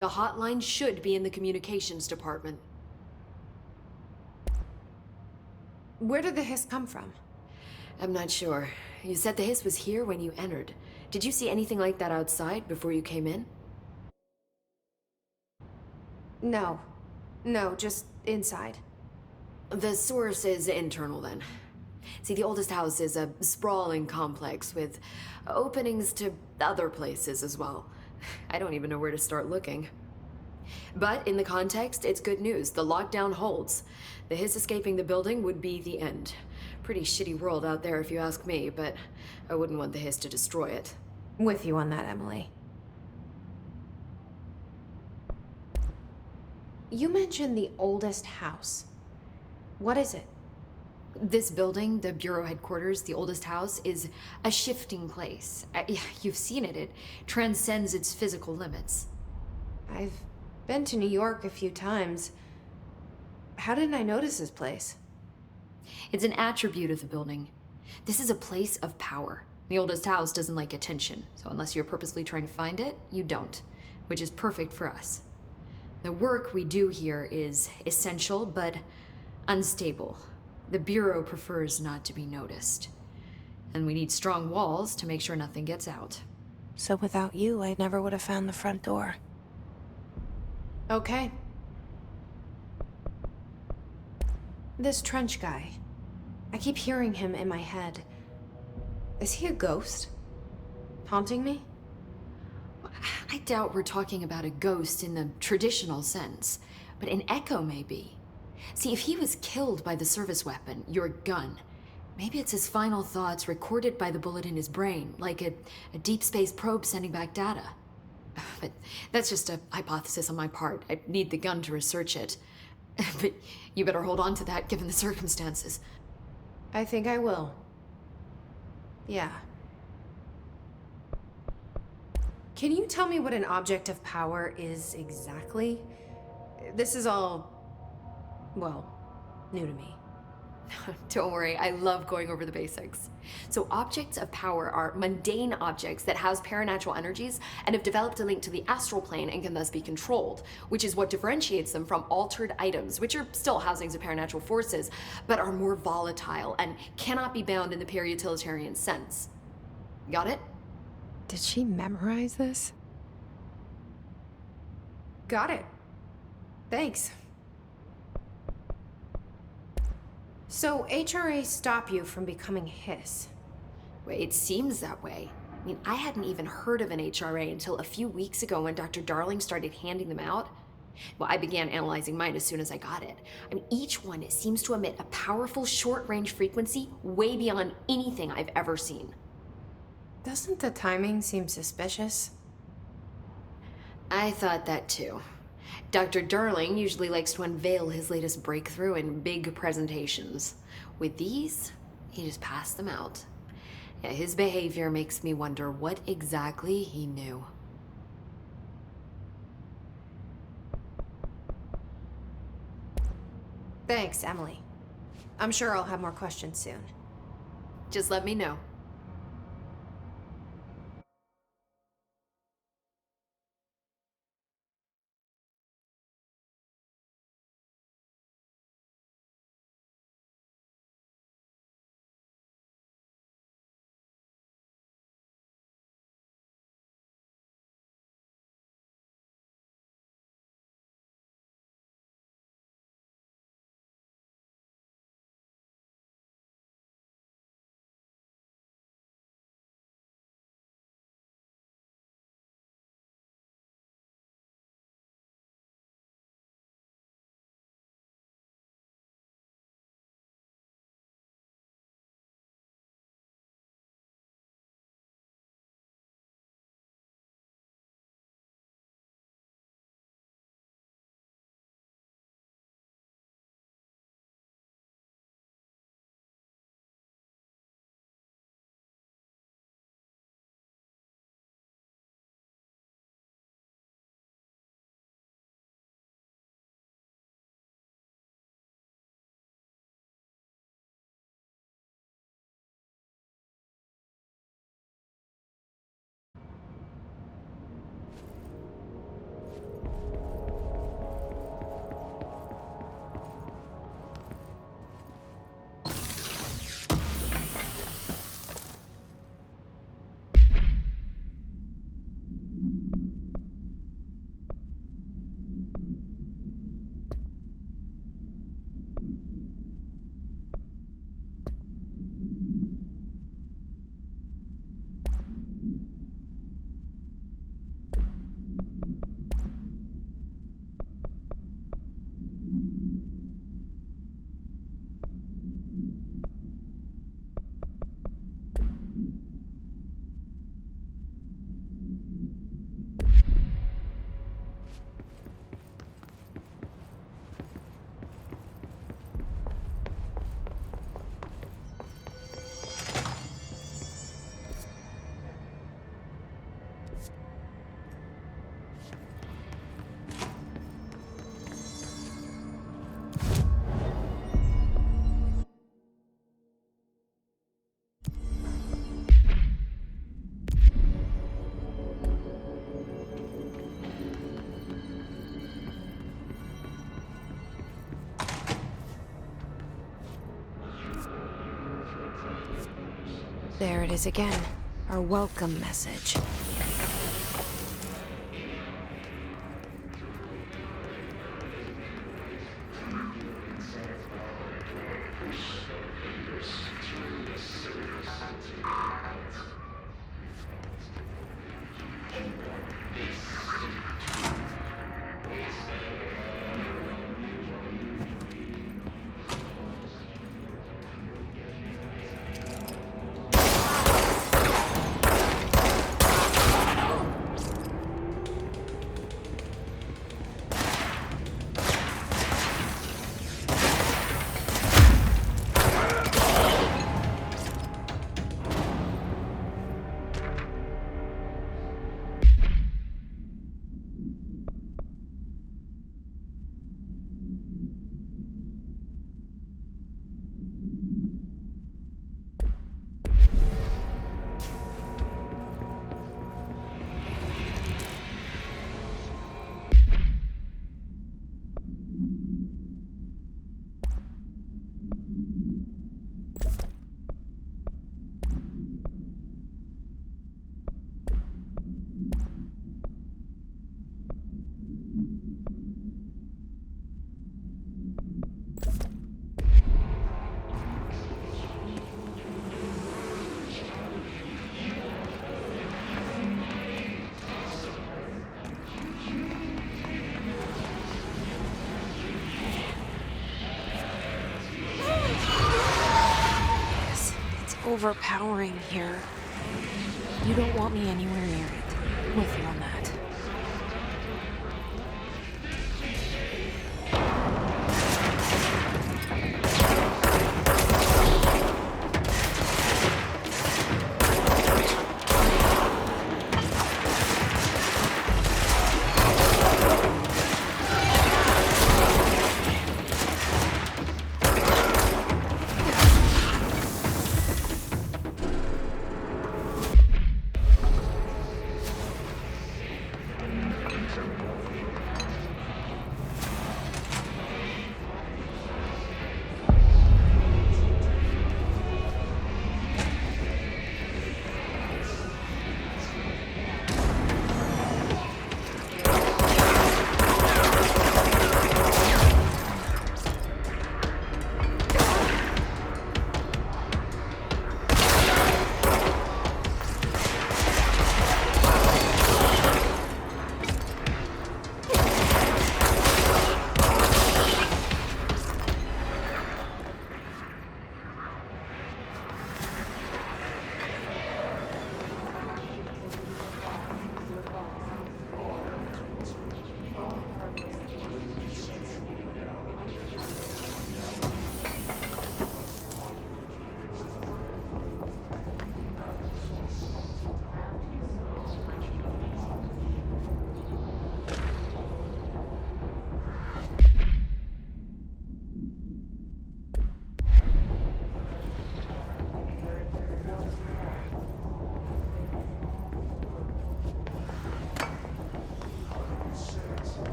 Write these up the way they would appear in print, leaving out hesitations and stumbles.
The hotline should be in the communications department. Where did the hiss come from? I'm not sure. You said the hiss was here when you entered. Did you see anything like that outside before you came in? No. No, just inside. The source is internal then. See, the oldest house is a sprawling complex with openings to other places as well. I don't even know where to start looking. But in the context, it's good news. The lockdown holds. The hiss escaping the building would be the end. Pretty shitty world out there if you ask me, but I wouldn't want the hiss to destroy it. With you on that, Emily. You mentioned the oldest house. What is it? This building, the Bureau headquarters, the oldest house, is a shifting place. You've seen it. It transcends its physical limits. I've been to New York a few times. How didn't I notice this place? It's an attribute of the building. This is a place of power. The oldest house doesn't like attention, so unless you're purposely trying to find it, you don't, which is perfect for us. The work we do here is essential, but unstable. The Bureau prefers not to be noticed. And we need strong walls to make sure nothing gets out. So without you, I never would have found the front door. Okay. This Trench guy. I keep hearing him in my head. Is he a ghost? Haunting me? I doubt we're talking about a ghost in the traditional sense, but an echo maybe. See, if he was killed by the service weapon, your gun, maybe it's his final thoughts recorded by the bullet in his brain, like a deep space probe sending back data. But that's just a hypothesis on my part. I need the gun to research it. But you better hold on to that given the circumstances. I think I will. Yeah. Can you tell me what an object of power is exactly? This is all, well, new to me. Don't worry, I love going over the basics. So objects of power are mundane objects that house paranatural energies and have developed a link to the astral plane and can thus be controlled, which is what differentiates them from altered items, which are still housings of paranatural forces, but are more volatile and cannot be bound in the peri-utilitarian sense. Got it? Did she memorize this? Got it. Thanks. So HRA stop you from becoming Hiss? Wait, it seems that way. I mean, I hadn't even heard of an HRA until a few weeks ago when Dr. Darling started handing them out. Well, I began analyzing mine as soon as I got it. I mean, each one seems to emit a powerful short-range frequency way beyond anything I've ever seen. Doesn't the timing seem suspicious? I thought that too. Dr. Darling usually likes to unveil his latest breakthrough in big presentations. With these, he just passed them out. Yeah, his behavior makes me wonder what exactly he knew. Thanks, Emily. I'm sure I'll have more questions soon. Just let me know. There it is again. Our welcome message. Overpowering here. You don't want me anywhere near it. I'm with you on that.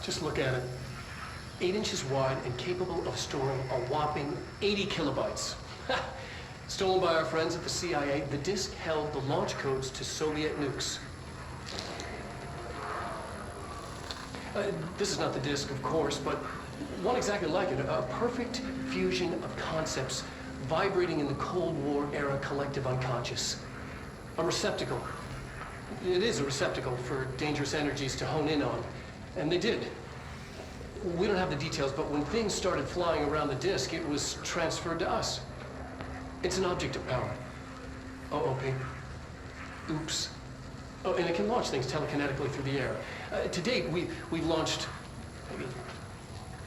Just look at it. 8 inches wide and capable of storing a whopping 80 kilobytes. Stolen by our friends at the CIA, the disk held the launch codes to Soviet nukes. This is not the disk, of course, but one exactly like it. A perfect fusion of concepts vibrating in the Cold War era collective unconscious. A receptacle. It is a receptacle for dangerous energies to hone in on. And they did. We don't have the details, but when things started flying around the disk, it was transferred to us. It's an object of power. OOP. Oops. Oh, and it can launch things telekinetically through the air. To date, we've launched maybe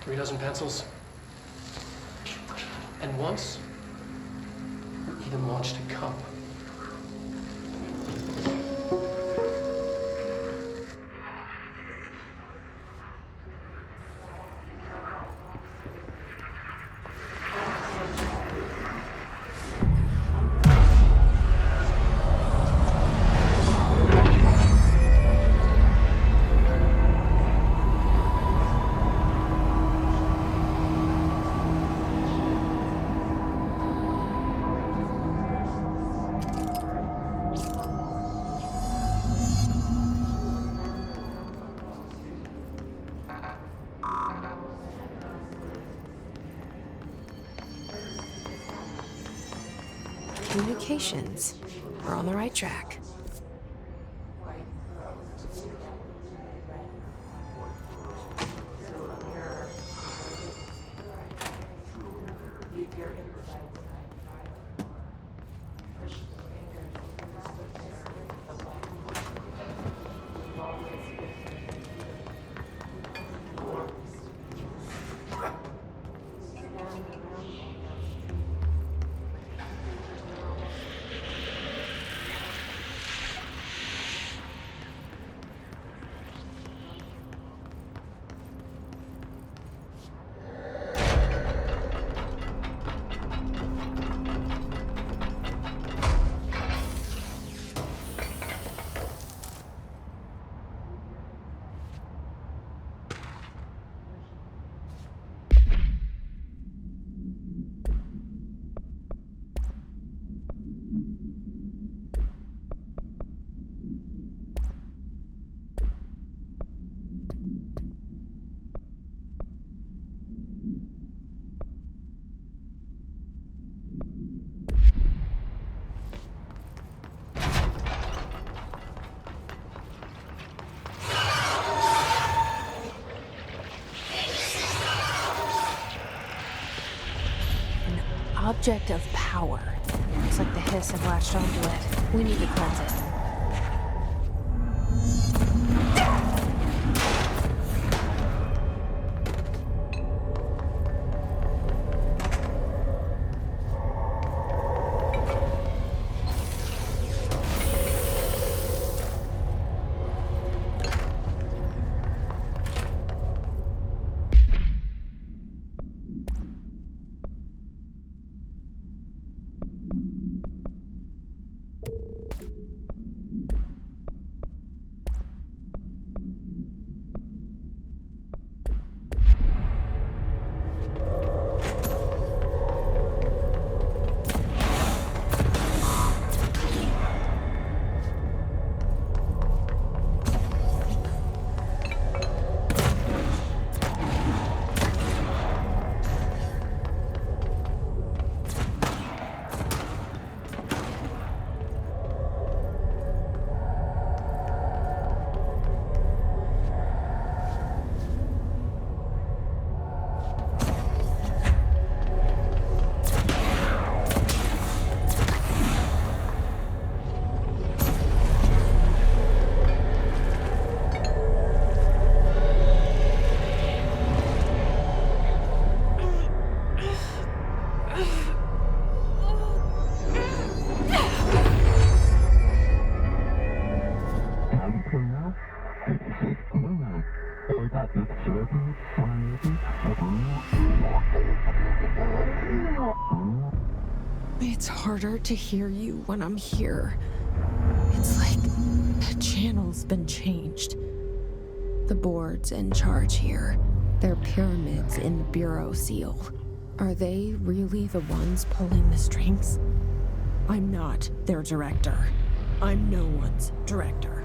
3 dozen pencils. And once, we even launched a cup. Communications. We're on the right track. Object of power. Looks like the hiss have latched onto it. We need to cleanse it. It's harder to hear you when I'm here. It's like the channel's been changed. The board's in charge here. They're pyramids in the Bureau seal. Are they really the ones pulling the strings? I'm not their director. I'm no one's director.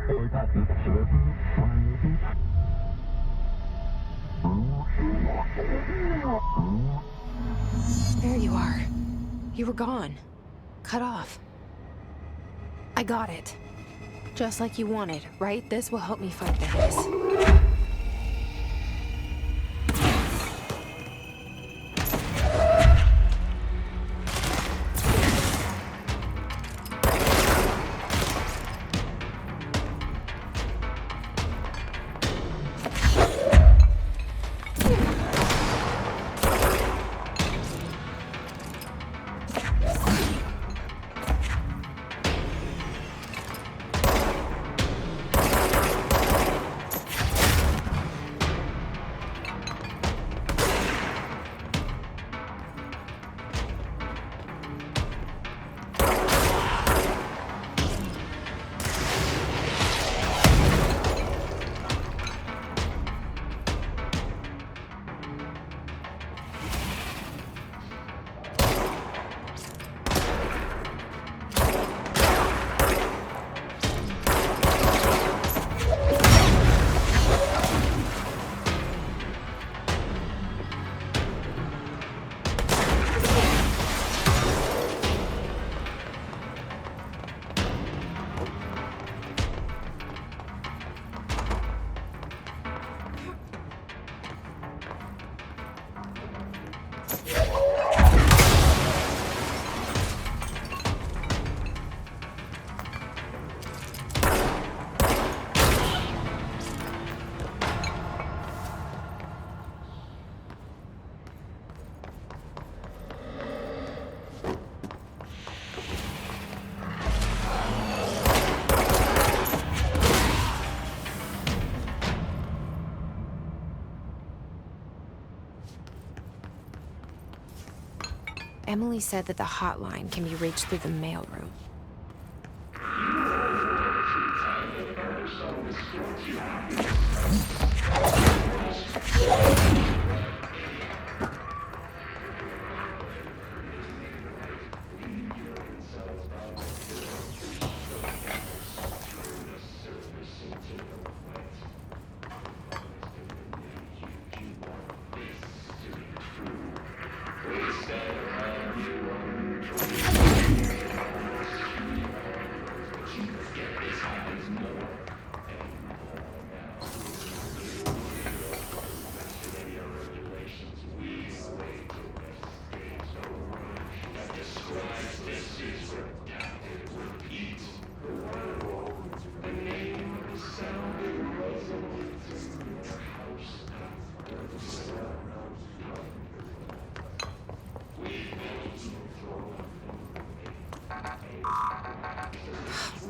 There you are. You were gone. Cut off. I got it. Just like you wanted, right? This will help me fight the hiss. Emily said that the hotline can be reached through the mailroom.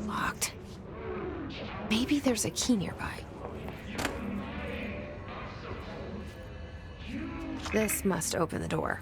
Locked. Maybe there's a key nearby. This must open the door.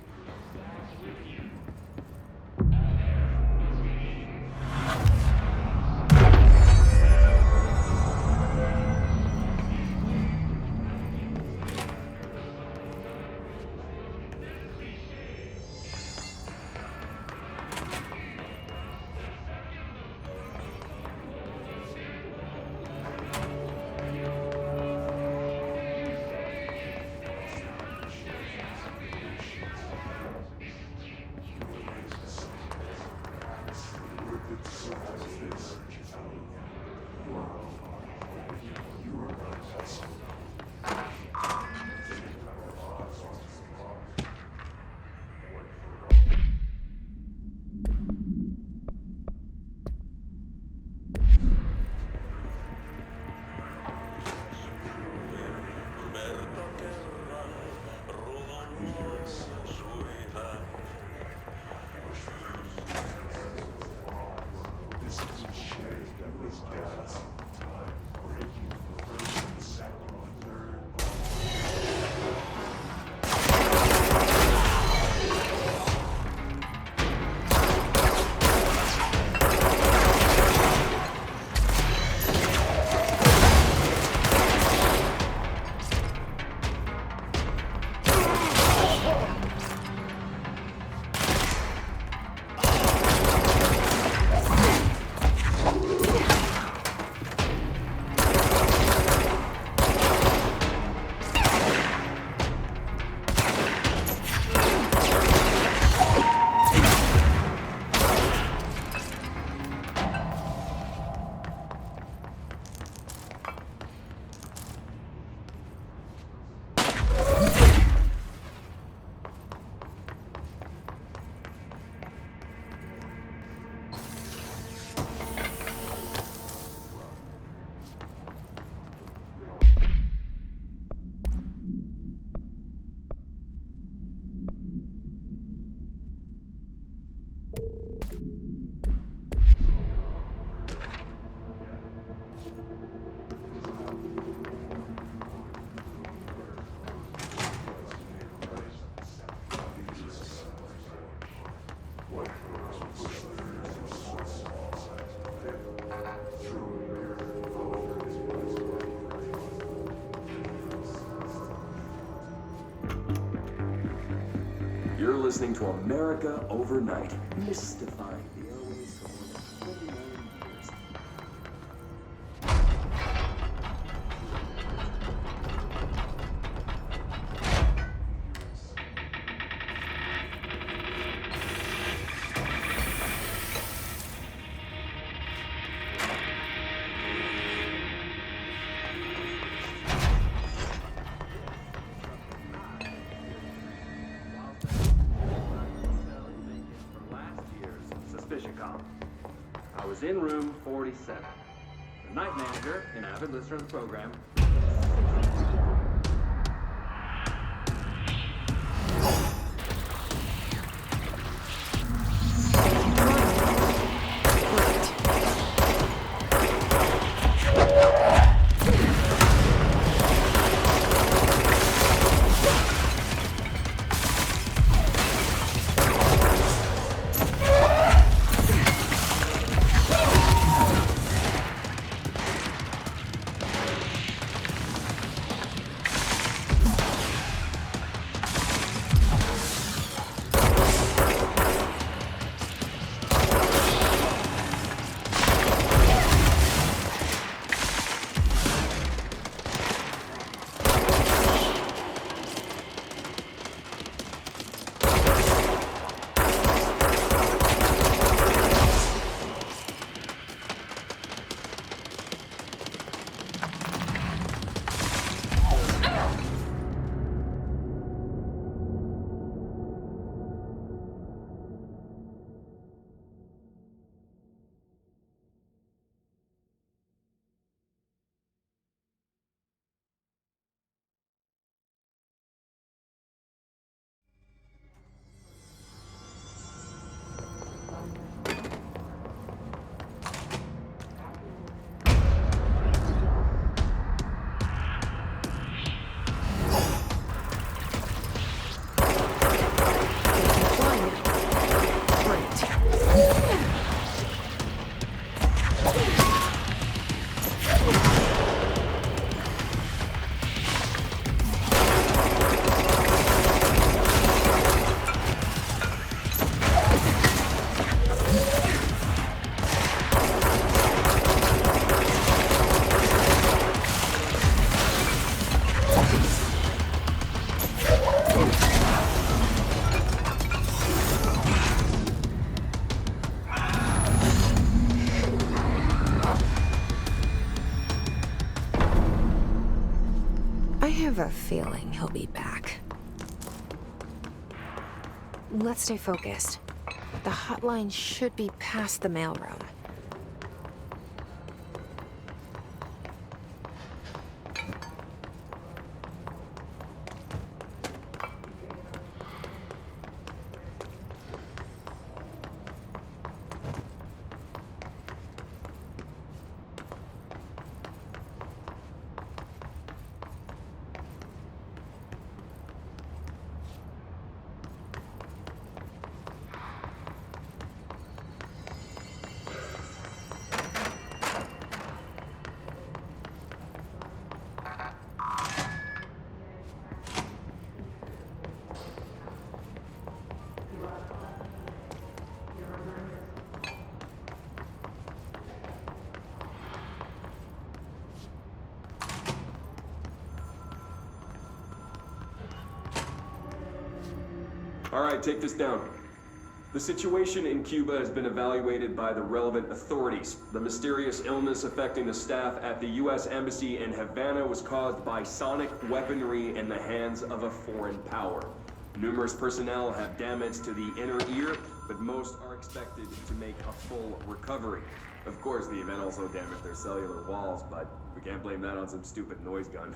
You're listening to America Overnight, mystifying the airways for more than 29 years. I was in room 47. The night manager, an avid listener of the program, I have a feeling he'll be back. Let's stay focused. The hotline should be past the mailroom. All right, take this down. The situation in Cuba has been evaluated by the relevant authorities. The mysterious illness affecting the staff at the U.S. Embassy in Havana was caused by sonic weaponry in the hands of a foreign power. Numerous personnel have damage to the inner ear, but most are expected to make a full recovery. Of course, the event also damaged their cellular walls, but we can't blame that on some stupid noise gun.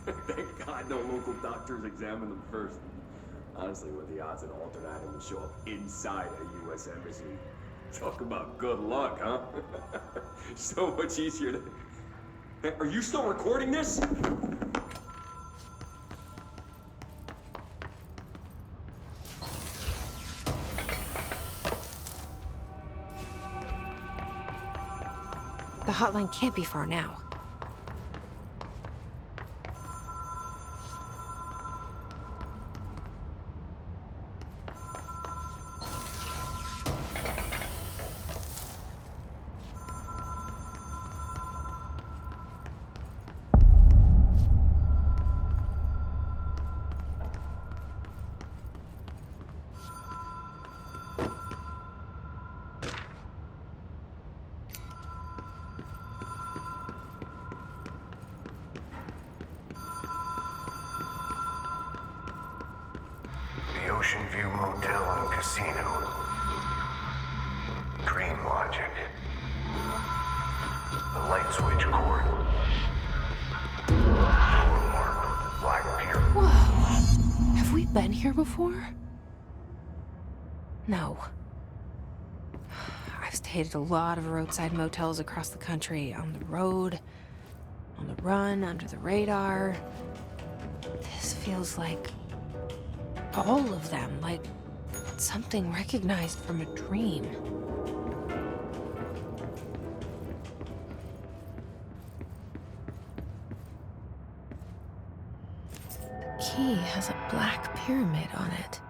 Thank God no local doctors examined them first. Honestly, what are the odds an alternate item would show up inside a U.S. embassy? Talk about good luck, huh? So much easier to... Hey, are you still recording this? The hotline can't be far now. The Ocean View Motel and Casino. Dream Logic. The light switch cord. Door marked Black Pier. Whoa. Have we been here before? No. I've stayed at a lot of roadside motels across the country, on the road, on the run, under the radar. This feels like all of them, like something recognized from a dream. The key has a black pyramid on it.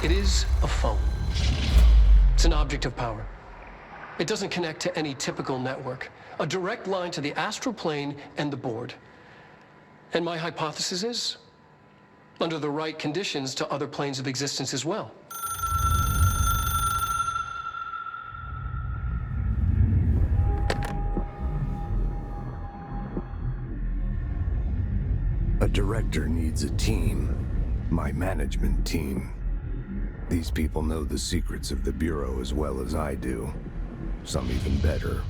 It is a phone. It's an object of power. It doesn't connect to any typical network. A direct line to the astral plane and the board. And my hypothesis is, under the right conditions, to other planes of existence as well. A director needs a team. My management team. These people know the secrets of the Bureau as well as I do. Some even better.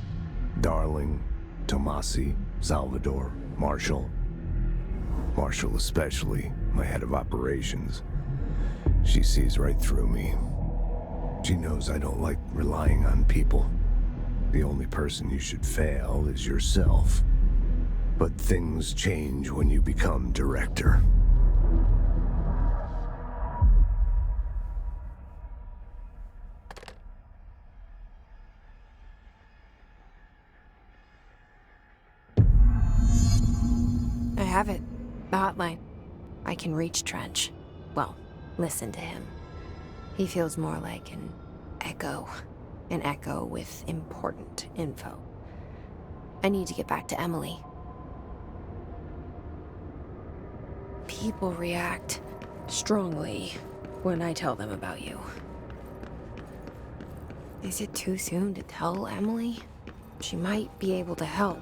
Darling, Tomasi, Salvador, Marshall. Marshall especially, my head of operations. She sees right through me. She knows I don't like relying on people. The only person you should fail is yourself. But things change when you become director. I have it. The hotline. I can reach Trench. Well, listen to him. He feels more like an echo. An echo with important info. I need to get back to Emily. People react strongly when I tell them about you. Is it too soon to tell Emily? She might be able to help.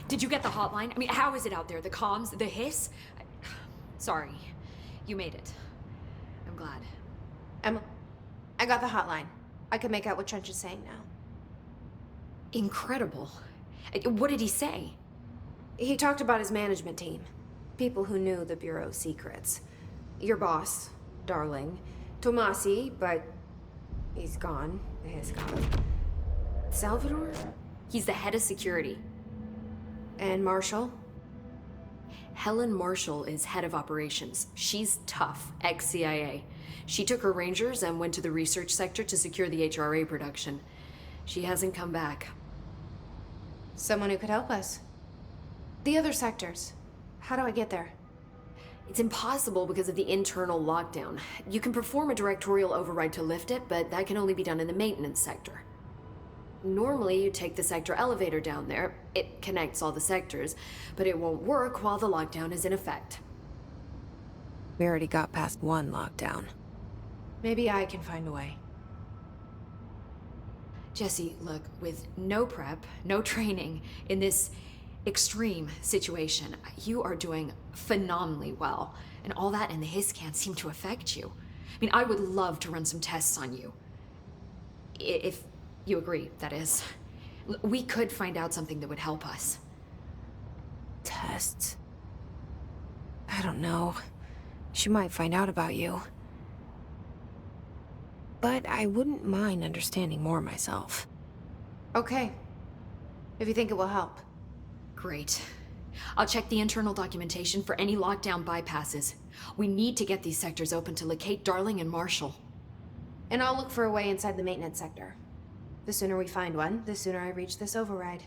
Did you get the hotline? I mean, how is it out there? The comms, the hiss? Sorry. You made it. I'm glad. I got the hotline. I can make out what Trench is saying now. Incredible. What did he say? He talked about his management team. People who knew the Bureau's secrets. Your boss, Darling. Tomasi, but he's gone. He's gone. Salvador? He's the head of security. And Marshall? Helen Marshall is head of operations. She's tough, ex-CIA. She took her Rangers and went to the research sector to secure the HRA production. She hasn't come back. Someone who could help us. The other sectors. How do I get there? It's impossible because of the internal lockdown. You can perform a directorial override to lift it, but that can only be done in the maintenance sector. Normally, you take the sector elevator down there. It connects all the sectors, but it won't work while the lockdown is in effect. We already got past one lockdown. Maybe I can find a way. Jesse, look, with no prep, no training in this extreme situation, you are doing phenomenally well. And all that and the hiss can't seem to affect you. I mean, I would love to run some tests on you. If you agree, that is. We could find out something that would help us. Tests? I don't know. She might find out about you. But I wouldn't mind understanding more myself. Okay. If you think it will help. Great. I'll check the internal documentation for any lockdown bypasses. We need to get these sectors open to locate Darling and Marshall. And I'll look for a way inside the maintenance sector. The sooner we find one, the sooner I reach this override.